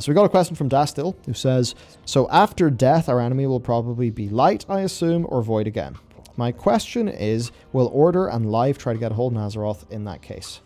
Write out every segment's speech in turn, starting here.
So we got a question from Dastil, who says, so after death, our enemy will probably be light, I assume, or void again. My question is, will Order and Live try to get a hold of Azeroth in that case?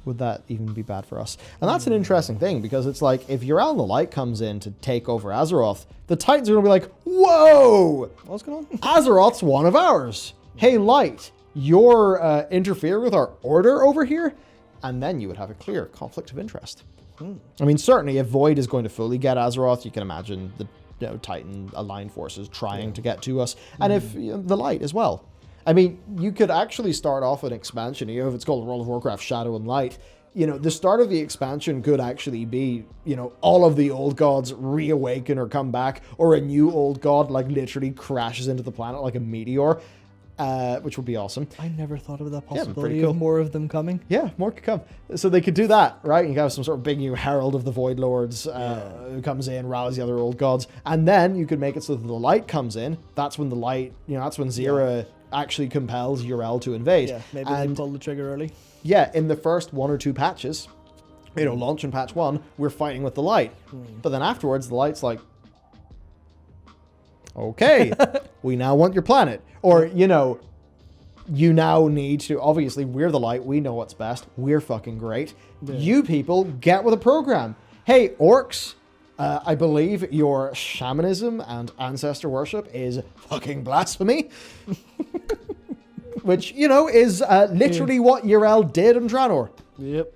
Would that even be bad for us? And that's an interesting thing, because it's like, if Yrel the Light comes in to take over Azeroth, the Titans are going to be like, whoa! What's going on? Azeroth's one of ours. Hey, Light, you're interfering with our Order over here? And then you would have a clear conflict of interest. I mean, certainly, if Void is going to fully get Azeroth, you can imagine the Titan aligned forces trying to get to us. And if the Light as well. I mean, you could actually start off an expansion, if it's called World of Warcraft Shadow and Light. The start of the expansion could actually be, all of the old gods reawaken or come back, or a new old god, like, literally crashes into the planet like a meteor. Which would be awesome. I never thought of that possibility cool. of more of them coming. Yeah, more could come. So they could do that, right? You have some sort of big new herald of the Void Lords who comes in, rallies the other old gods. And then you could make it so that the Light comes in. That's when the Light, that's when Zera actually compels Yrel to invade. Yeah, maybe they pull the trigger early. Yeah, in the first 1 or 2 patches, launch in patch 1, we're fighting with the Light. But then afterwards, the Light's like, okay, we now want your planet. Or, you now need to, obviously, we're the Light, we know what's best, we're fucking great. Yeah. You people, get with the program. Hey, orcs, I believe your shamanism and ancestor worship is fucking blasphemy. Which, is literally what Yrel did in Draenor. Yep.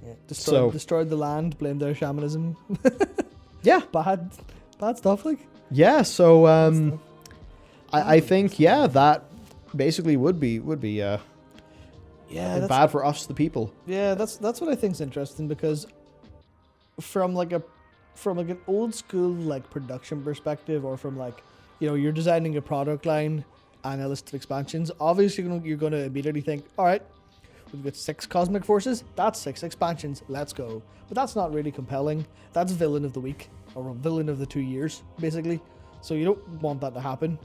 Yeah. Destroyed the land, blamed their shamanism. Yeah. Bad stuff, like. Yeah, so I think that basically would be bad for us, the people. Yeah, that's what I think's interesting, because from an old school like production perspective, or from you're designing a product line and a list of expansions, obviously you're going to immediately think, all right, we've got 6 cosmic forces, that's 6 expansions, let's go. But that's not really compelling. That's villain of the week, or villain of the 2 years, basically. So you don't want that to happen.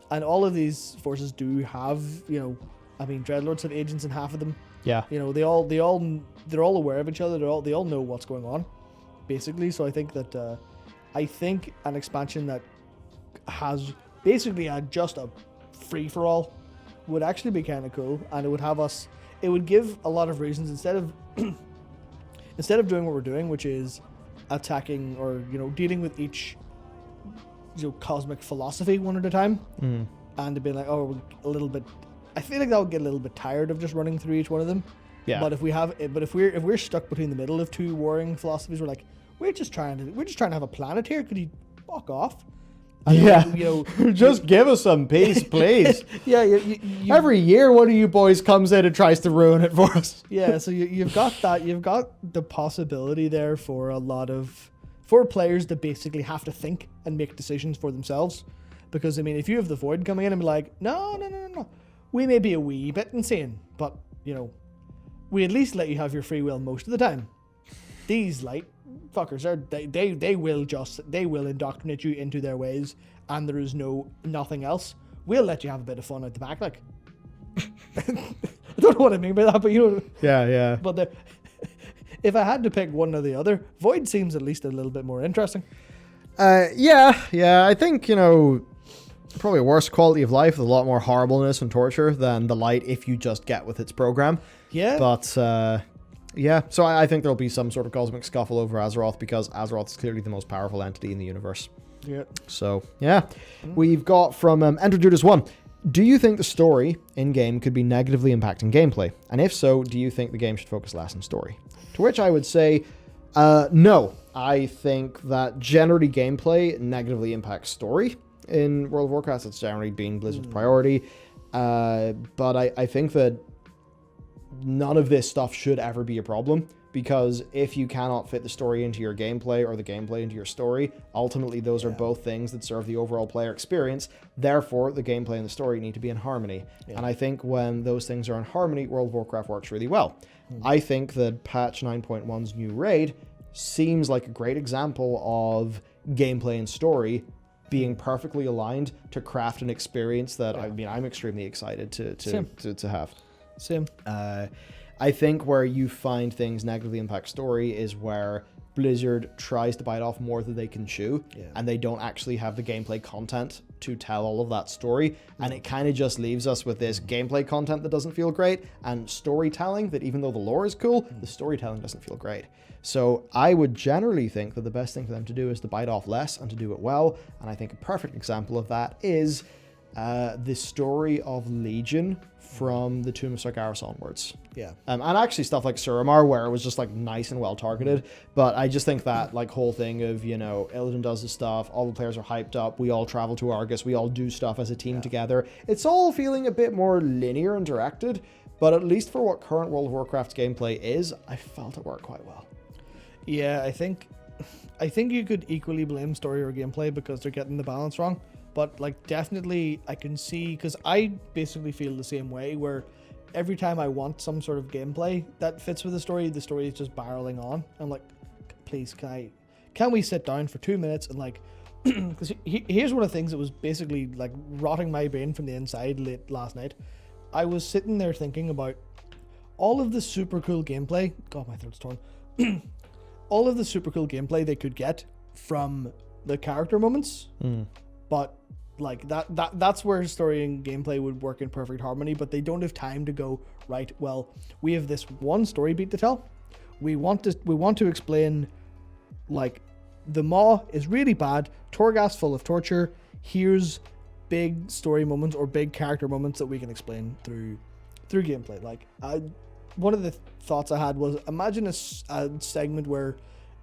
And all of these forces do have, Dreadlords have agents in half of them. Yeah. They're all aware of each other. They all know what's going on, basically. So I think that an expansion that has basically just a free for all would actually be kind of cool, and it would have us. It would give a lot of reasons instead of doing what we're doing, which is attacking or dealing with each cosmic philosophy one at a time, and to be like, a little bit. I feel like that would get a little bit tired of just running through each one of them. Yeah. But if we're stuck between the middle of 2 warring philosophies, we're like, we're just trying to have a planet here. Could you fuck off? And just give us some peace, please. Yeah, every year one of you boys comes in and tries to ruin it for us. Yeah, so you've got the possibility there for players to basically have to think and make decisions for themselves. Because if you have the Void coming in and be like, no, we may be a wee bit insane, but we at least let you have your free will most of the time. These Light fuckers they will indoctrinate you into their ways, and there is nothing else. We'll let you have a bit of fun at the back, like. I don't know what I mean by that, but Yeah. But if I had to pick one or the other, Void seems at least a little bit more interesting. Yeah. I think probably a worse quality of life with a lot more horribleness and torture than the Light if you just get with its program. Yeah. But yeah, so I think there'll be some sort of cosmic scuffle over Azeroth, because Azeroth is clearly the most powerful entity in the universe. Yeah. So, yeah. We've got from Enter Judas 1. Do you think the story in-game could be negatively impacting gameplay? And if so, do you think the game should focus less on story? To which I would say, no. I think that generally gameplay negatively impacts story. In World of Warcraft, it's generally been Blizzard's priority. But I think that none of this stuff should ever be a problem, because if you cannot fit the story into your gameplay or the gameplay into your story, ultimately those are both things that serve the overall player experience. Therefore, the gameplay and the story need to be in harmony. Yeah. And I think when those things are in harmony, World of Warcraft works really well. I think that patch 9.1's new raid seems like a great example of gameplay and story being perfectly aligned to craft an experience that I'm extremely excited to have. Same. I think where you find things negatively impact story is where Blizzard tries to bite off more than they can chew, Yeah. and they don't actually have the gameplay content to tell all of that story, and it kind of just leaves us with this gameplay content that doesn't feel great, and storytelling that, even though the lore is cool, the storytelling doesn't feel great. So I would generally think that the best thing for them to do is to bite off less and to do it well, and I think a perfect example of that is the story of Legion from the Tomb of Sargeras onwards. Yeah. And actually stuff like Suramar, where it was just like nice and well targeted. But I just think that like whole thing of, you know, Illidan does his stuff, all the players are hyped up, we all travel to Argus, we all do stuff as a team together. It's all feeling a bit more linear and directed, but at least for what current World of Warcraft's gameplay is, I felt it worked quite well. Yeah, I think you could equally blame story or gameplay because they're getting the balance wrong. But like definitely I can see, because I basically feel the same way, where every time I want some sort of gameplay that fits with the story is just barreling on. I'm like, please, can we sit down for 2 minutes and like, because here's one of the things that was basically like rotting my brain from the inside late last night. I was sitting there thinking about all of the super cool gameplay. God, my throat's torn. All of the super cool gameplay they could get from the character moments. But like that's where story and gameplay would work in perfect harmony, but they don't have time to go, right, well, we have this one story beat to tell. We want to explain, like, the Maw is really bad, Torghast full of torture. Here's big story moments or big character moments that we can explain through gameplay. Like, one of the thoughts I had was, imagine a segment where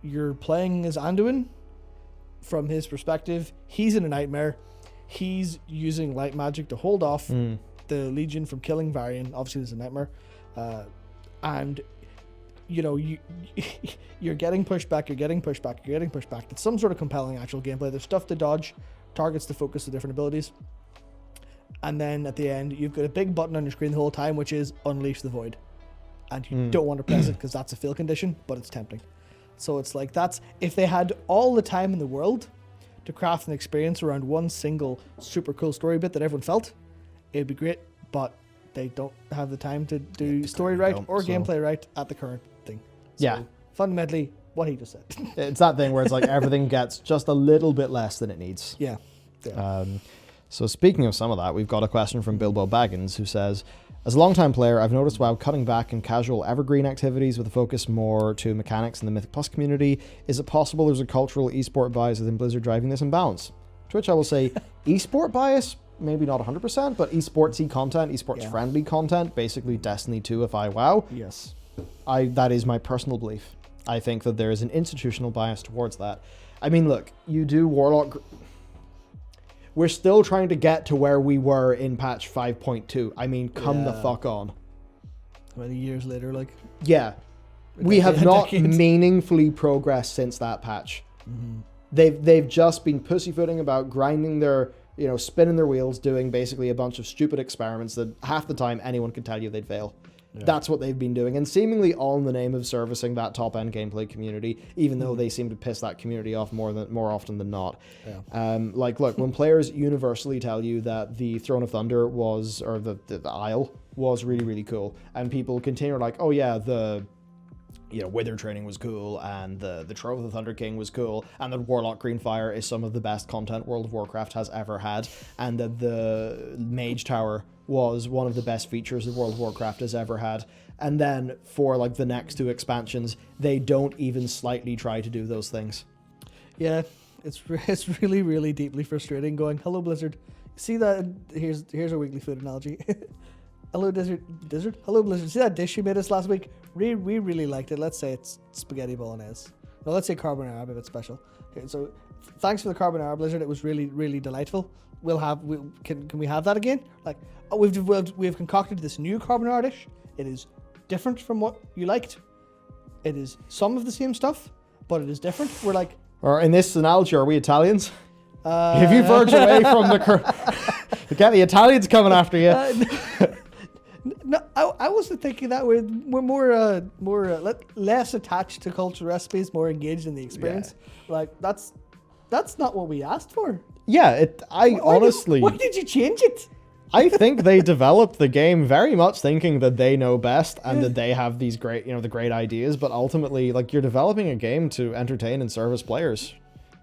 you're playing as Anduin. From his perspective, he's in a nightmare. He's using light magic to hold off the Legion from killing Varian. Obviously, there's a nightmare, and you know you're getting pushed back. You're getting pushed back. It's some sort of compelling actual gameplay. There's stuff to dodge, targets to focus the different abilities, and then at the end, you've got a big button on your screen the whole time, which is Unleash the Void, and you don't want to press it because that's a fail condition, but it's tempting. So it's like, that's, if they had all the time in the world to craft an experience around one single super cool story bit that everyone felt, it'd be great, but they don't have the time to do story right or gameplay right at the current thing. So fundamentally, what he just said. It's that thing where it's like everything gets just a little bit less than it needs. Yeah. So speaking of some of that, we've got a question from Bilbo Baggins who says, as a long-time player, I've noticed WoW cutting back in casual evergreen activities with a focus more to mechanics in the Mythic Plus community. Is it possible there's a cultural esport bias within Blizzard driving this imbalance? To which I will say, esport bias, maybe not 100%, but esportsy content, esports-friendly content, basically Destiny 2-ify WoW. Yes. That is my personal belief. I think that there is an institutional bias towards that. I mean, look, you do Warlock... We're still trying to get to where we were in patch 5.2. I mean, come the fuck on. How many years later, like? Yeah. We have not meaningfully progressed since that patch. They've just been pussyfooting about grinding their, spinning their wheels, doing basically a bunch of stupid experiments that half the time anyone could tell you they'd fail. Yeah. That's what they've been doing, and seemingly all in the name of servicing that top-end gameplay community, even though they seem to piss that community off more often than not. Yeah. Look, when players universally tell you that the Throne of Thunder was, or the Isle was really, really cool, and people continue like, oh yeah, the Wither training was cool, and the Trove of the Thunder King was cool, and that Warlock Greenfire is some of the best content World of Warcraft has ever had, and that the Mage Tower was one of the best features that World of Warcraft has ever had. And then for like the next two expansions, they don't even slightly try to do those things. Yeah, it's really, really deeply frustrating going, hello Blizzard. See that? Here's a weekly food analogy. Hello Blizzard. Hello Blizzard. See that dish you made us last week? We really liked it. Let's say it's spaghetti bolognese. No, let's say carbonara, but it's special. Okay, so thanks for the carbonara, Blizzard. It was really, really delightful. Can we have that again? Like, oh, we've concocted this new carbonara dish. It is different from what you liked. It is some of the same stuff, but it is different. We're like, or in this analogy, are we Italians? If you verge away from get the Italians coming after you. No, I wasn't thinking that. We're more less attached to cultural recipes, more engaged in the experience. Yeah. Like that's not what we asked for. Yeah, honestly. Why did you change it? I think they developed the game very much thinking that they know best and that they have these great, the great ideas. But ultimately, like, you're developing a game to entertain and service players.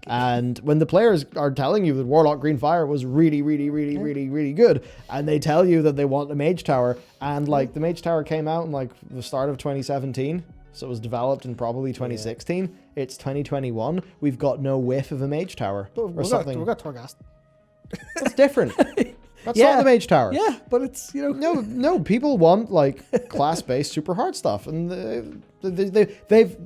And when the players are telling you that Warlock Green Fire was really, really, really, really, really good, and they tell you that they want the Mage Tower, and like the Mage Tower came out in like the start of 2017, so it was developed in probably 2016. It's 2021. We've got no whiff of a Mage Tower or something. We've got Torghast. That's different. That's not the Mage Tower. Yeah, but it's, No, people want like class-based super hard stuff, and they've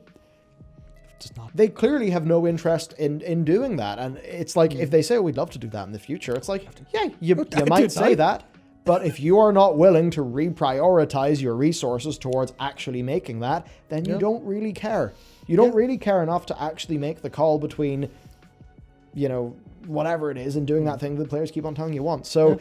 just not. They clearly have no interest in doing that, and it's like if they say, we'd love to do that in the future, it's like, yeah, you might say that, but if you are not willing to reprioritize your resources towards actually making that, then you don't really care. You don't really care enough to actually make the call between, whatever it is, and doing that thing that the players keep on telling you want. So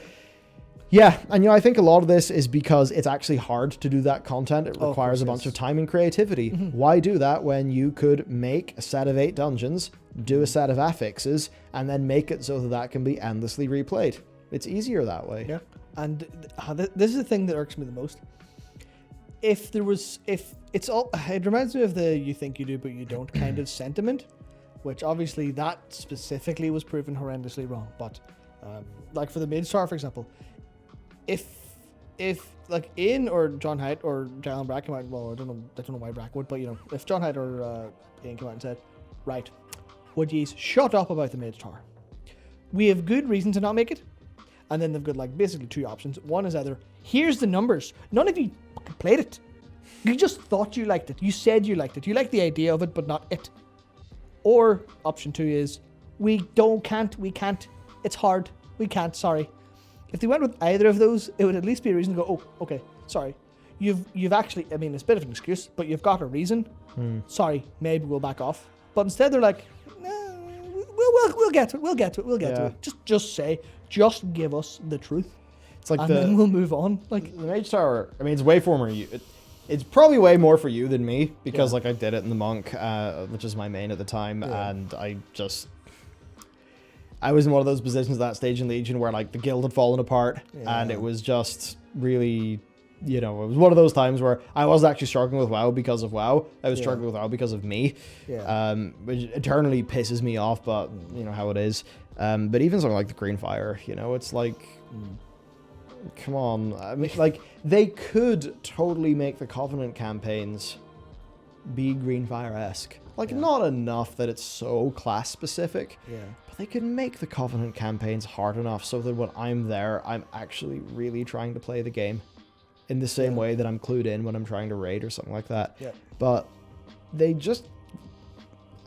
yeah, and I think a lot of this is because it's actually hard to do that content. It requires a bunch of time and creativity. Why do that when you could make a set of 8 dungeons, do a set of affixes, and then make it so that can be endlessly replayed? It's easier that way. Yeah, and this is the thing that irks me the most. It reminds me of the "you think you do but you don't" kind of sentiment, which obviously that specifically was proven horrendously wrong. But like for the Mage Tower, for example. If like Ian or John Haidt or Jalen Brack came out, well, I don't know why Brack would, but if John Haidt or Ian came out and said, right, would you shut up about the Mage Tower? We have good reason to not make it, and then they've got like basically 2 options. One is either here's the numbers, none of you played it, you just thought you liked it, you said you liked it, you liked the idea of it, but not it. Or option 2 is we can't, it's hard, we can't, sorry. If they went with either of those, it would at least be a reason to go, oh, okay, sorry. You've actually, I mean, it's a bit of an excuse, but you've got a reason. Sorry, maybe we'll back off. But instead they're like, nah, we'll get to it. Just give us the truth. It's like then we'll move on. Like the Mage Tower, I mean, it's way for you. It's probably way more for you than me, because like I did it in the Monk, which is my main at the time, and I was in one of those positions at that stage in Legion where like the guild had fallen apart, and it was just really, it was one of those times where I wasn't actually struggling with WoW because of WoW. I was struggling with WoW because of me, which eternally pisses me off, but how it is. But even something like the Green Fire, it's like, come on. I mean, like, they could totally make the Covenant campaigns be Green Fire-esque. Like, not enough that it's so class-specific. Yeah. But they can make the Covenant campaigns hard enough so that when I'm there, I'm actually really trying to play the game in the same way that I'm clued in when I'm trying to raid or something like that. Yeah. But they just...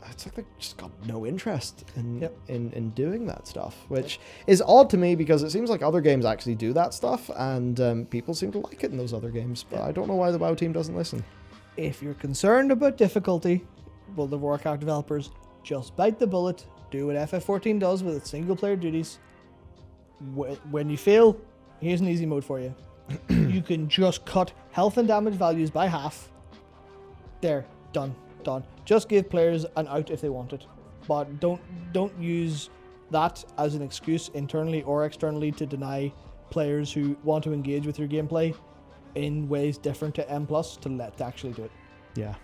It's like they just got no interest in doing that stuff, which is odd to me because it seems like other games actually do that stuff, and people seem to like it in those other games. But I don't know why the WoW team doesn't listen. If you're concerned about difficulty, well, the Warcraft developers just bite the bullet, do what FF14 does with its single-player duties. When you fail, here's an easy mode for you. You can just cut health and damage values by half. There, done. Just give players an out if they want it, but don't use that as an excuse internally or externally to deny players who want to engage with your gameplay in ways different to M+ to actually do it. Yeah.